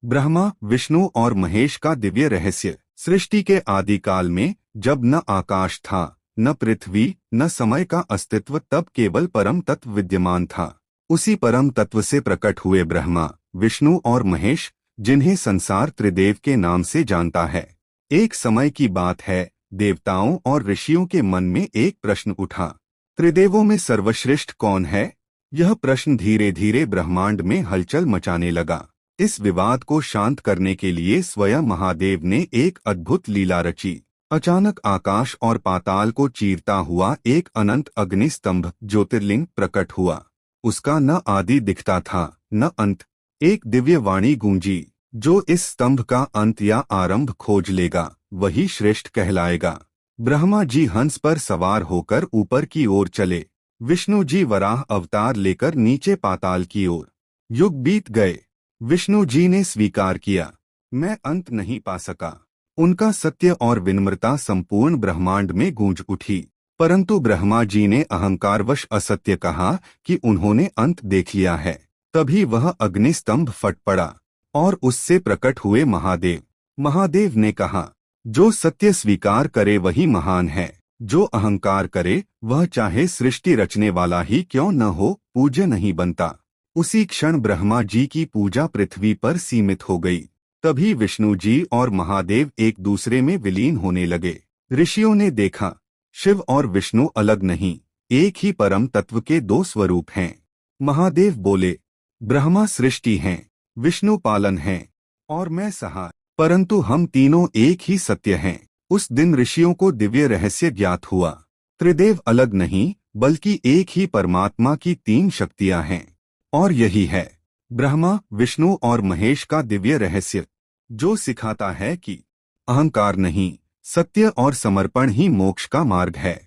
ब्रह्मा, विष्णु और महेश का दिव्य रहस्य। सृष्टि के आदिकाल में जब न आकाश था, न पृथ्वी, न समय का अस्तित्व, तब केवल परम तत्व विद्यमान था। उसी परम तत्व से प्रकट हुए ब्रह्मा, विष्णु और महेश, जिन्हें संसार त्रिदेव के नाम से जानता है। एक समय की बात है, देवताओं और ऋषियों के मन में एक प्रश्न उठा, त्रिदेवों में सर्वश्रेष्ठ कौन है? यह प्रश्न धीरे धीरे ब्रह्मांड में हलचल मचाने लगा। इस विवाद को शांत करने के लिए स्वयं महादेव ने एक अद्भुत लीला रची। अचानक आकाश और पाताल को चीरता हुआ एक अनंत अग्निस्तंभ ज्योतिर्लिंग प्रकट हुआ। उसका न आदि दिखता था, न अंत। एक दिव्य वाणी गूंजी, जो इस स्तंभ का अंत या आरंभ खोज लेगा, वही श्रेष्ठ कहलाएगा। ब्रह्मा जी हंस पर सवार होकर ऊपर की ओर चले, विष्णु जी वराह अवतार लेकर नीचे पाताल की ओर। युग बीत गए, विष्णु जी ने स्वीकार किया, मैं अंत नहीं पा सका। उनका सत्य और विनम्रता संपूर्ण ब्रह्मांड में गूंज उठी। परंतु ब्रह्मा जी ने अहंकारवश असत्य कहा कि उन्होंने अंत देख लिया है। तभी वह अग्निस्तंभ फट पड़ा और उससे प्रकट हुए महादेव। महादेव ने कहा, जो सत्य स्वीकार करे वही महान है। जो अहंकार करे, वह चाहे सृष्टि रचने वाला ही क्यों न हो, पूज्य नहीं बनता। उसी क्षण ब्रह्मा जी की पूजा पृथ्वी पर सीमित हो गई। तभी विष्णु जी और महादेव एक दूसरे में विलीन होने लगे। ऋषियों ने देखा, शिव और विष्णु अलग नहीं, एक ही परम तत्व के दो स्वरूप हैं। महादेव बोले, ब्रह्मा सृष्टि हैं, विष्णु पालन हैं और मैं सहाय, परंतु हम तीनों एक ही सत्य हैं। उस दिन ऋषियों को दिव्य रहस्य ज्ञात हुआ। त्रिदेव अलग नहीं, बल्कि एक ही परमात्मा की तीन शक्तियां हैं। और यही है ब्रह्मा, विष्णु और महेश का दिव्य रहस्य, जो सिखाता है कि अहंकार नहीं, सत्य और समर्पण ही मोक्ष का मार्ग है।